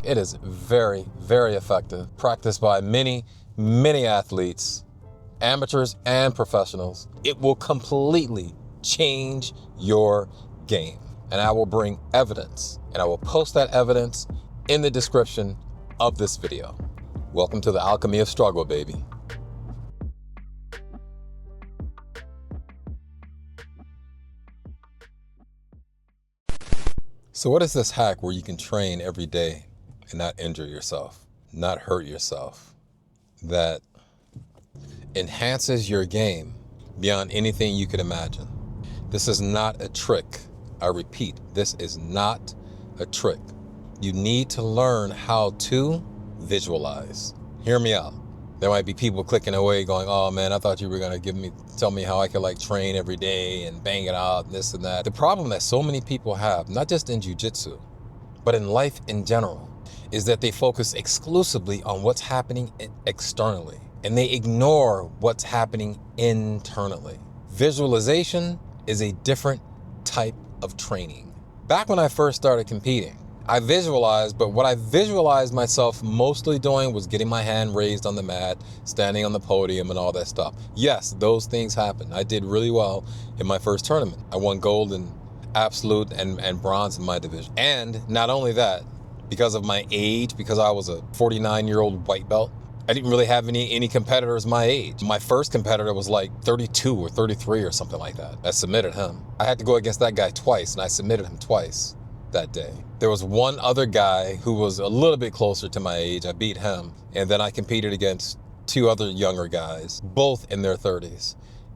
It is very, very effective. Practiced by many, many athletes, amateurs and professionals. It will completely change your game. And I will bring evidence, and I will post that evidence in the description of this video. Welcome to the alchemy of struggle, baby. So what is this hack where you can train every day and not injure yourself, not hurt yourself, that enhances your game beyond anything you could imagine? This is not a trick. I repeat, this is not a trick. You need to learn how to visualize. Hear me out. There might be people clicking away going, oh man, I thought you were gonna tell me how I could like train every day and bang it out and this and that. The problem that so many people have, not just in Jiu Jitsu, but in life in general, is that they focus exclusively on what's happening externally and they ignore what's happening internally. Visualization is a different type of training. Back when I first started competing, I visualized, but what I visualized myself mostly doing was getting my hand raised on the mat, standing on the podium and all that stuff. Yes, those things happened. I did really well in my first tournament. I won gold in absolute and bronze in my division. And not only that, because of my age, because I was a 49-year-old white belt, I didn't really have any competitors my age. My first competitor was like 32 or 33 or something like that. I submitted him. I had to go against that guy twice, and I submitted him twice that day. There was one other guy who was a little bit closer to my age. I beat him. And then I competed against two other younger guys, both in their 30s,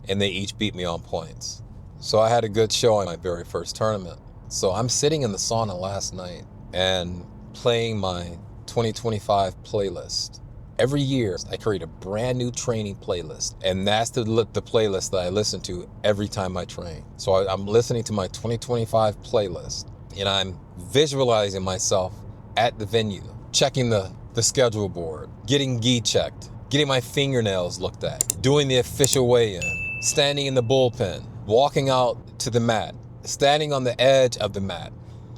and they each beat me on points. So I had a good showing my very first tournament. So I'm sitting in the sauna last night and playing my 2025 playlist. Every year, I create a brand new training playlist, and that's the playlist that I listen to every time I train. So I'm listening to my 2025 playlist, and I'm visualizing myself at the venue, checking the schedule board, getting gi checked, getting my fingernails looked at, doing the official weigh-in, standing in the bullpen, walking out to the mat, standing on the edge of the mat,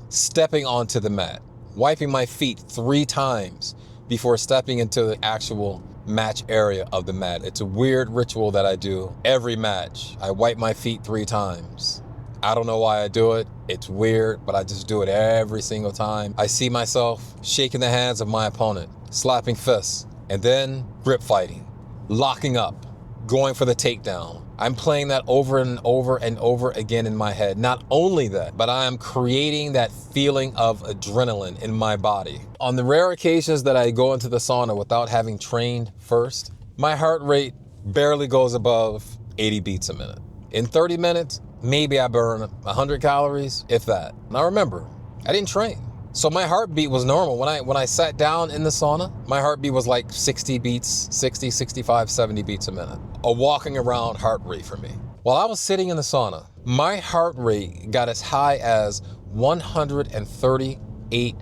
stepping onto the mat, wiping my feet 3 times before stepping into the actual match area of the mat. It's a weird ritual that I do every match. I wipe my feet 3 times. I don't know why I do it. It's weird, but I just do it every single time. I see myself shaking the hands of my opponent, slapping fists, and then grip fighting, locking up, going for the takedown. I'm playing that over and over and over again in my head. Not only that, but I am creating that feeling of adrenaline in my body. On the rare occasions that I go into the sauna without having trained first, my heart rate barely goes above 80 beats a minute. In 30 minutes, maybe I burn 100 calories, if that. Now remember, I didn't train. So my heartbeat was normal. When I sat down in the sauna, my heartbeat was like 60 beats, 60, 65, 70 beats a minute. A walking around heart rate for me. While I was sitting in the sauna, my heart rate got as high as 138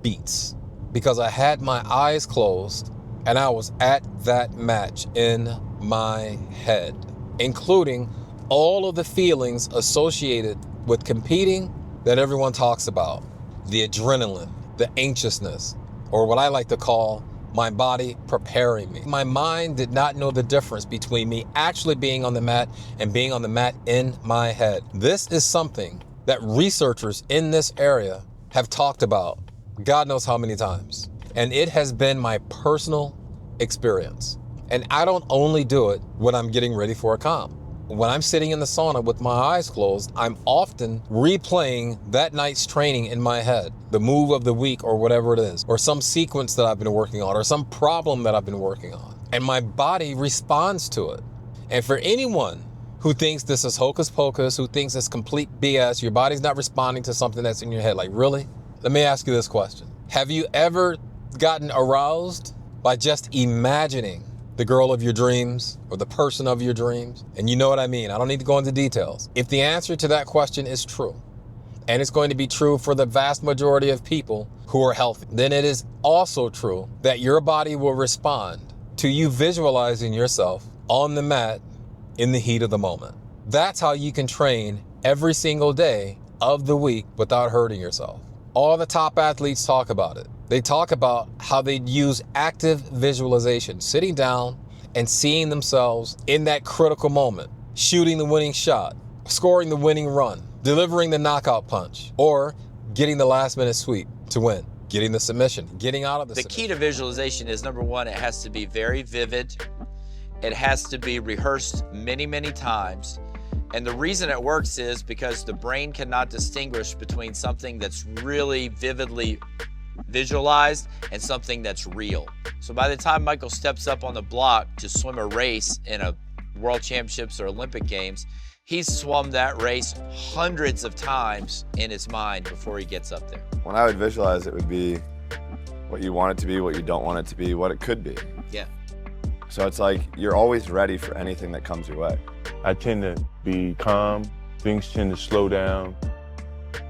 beats because I had my eyes closed and I was at that match in my head, including all of the feelings associated with competing that everyone talks about. The adrenaline, the anxiousness, or what I like to call my body preparing me. My mind did not know the difference between me actually being on the mat and being on the mat in my head. This is something that researchers in this area have talked about God knows how many times. And it has been my personal experience. And I don't only do it when I'm getting ready for a comp. When I'm sitting in the sauna with my eyes closed, I'm often replaying that night's training in my head, the move of the week or whatever it is, or some sequence that I've been working on, or some problem that I've been working on. And my body responds to it. And for anyone who thinks this is hocus pocus, who thinks it's complete BS, your body's not responding to something that's in your head, like really? Let me ask you this question. Have you ever gotten aroused by just imagining the girl of your dreams or the person of your dreams? And you know what I mean. I don't need to go into details. If the answer to that question is true, and it's going to be true for the vast majority of people who are healthy, then it is also true that your body will respond to you visualizing yourself on the mat in the heat of the moment. That's how you can train every single day of the week without hurting yourself. All the top athletes talk about it. They talk about how they use active visualization, sitting down and seeing themselves in that critical moment, shooting the winning shot, scoring the winning run, delivering the knockout punch, or getting the last minute sweep to win, getting the submission, getting out of the submission. The key to visualization is, number one, it has to be very vivid. It has to be rehearsed many, many times. And the reason it works is because the brain cannot distinguish between something that's really vividly visualized and something that's real. So by the time Michael steps up on the block to swim a race in a World Championships or Olympic Games, he's swum that race hundreds of times in his mind before he gets up there. When I would visualize, it would be what you want it to be, what you don't want it to be, what it could be. Yeah. So it's like you're always ready for anything that comes your way. I tend to be calm. Things tend to slow down.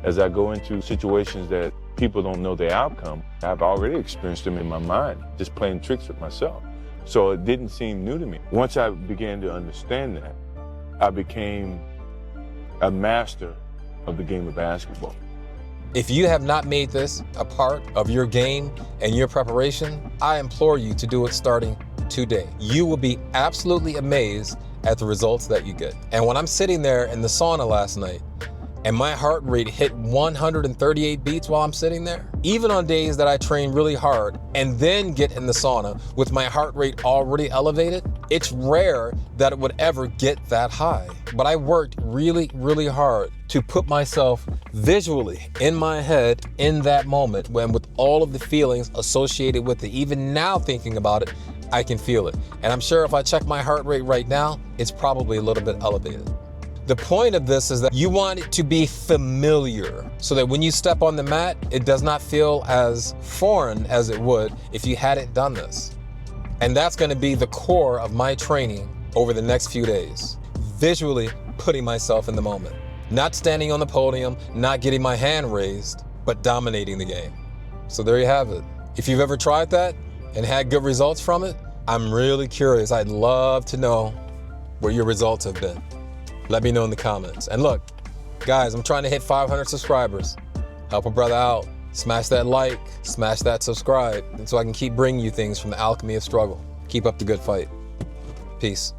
As I go into situations that people don't know the outcome, I've already experienced them in my mind, just playing tricks with myself. So it didn't seem new to me. Once I began to understand that, I became a master of the game of basketball. If you have not made this a part of your game and your preparation, I implore you to do it starting today. You will be absolutely amazed at the results that you get. And when I'm sitting there in the sauna last night, and my heart rate hit 138 beats while I'm sitting there, even on days that I train really hard and then get in the sauna with my heart rate already elevated, it's rare that it would ever get that high. But I worked really, really hard to put myself visually in my head in that moment, when with all of the feelings associated with it. Even now thinking about it, I can feel it. And I'm sure if I check my heart rate right now, it's probably a little bit elevated. The point of this is that you want it to be familiar so that when you step on the mat, it does not feel as foreign as it would if you hadn't done this. And that's going to be the core of my training over the next few days. Visually putting myself in the moment. Not standing on the podium, not getting my hand raised, but dominating the game. So there you have it. If you've ever tried that and had good results from it, I'm really curious. I'd love to know where your results have been. Let me know in the comments. And look, guys, I'm trying to hit 500 subscribers. Help a brother out. Smash that like, smash that subscribe, so I can keep bringing you things from the alchemy of struggle. Keep up the good fight. Peace.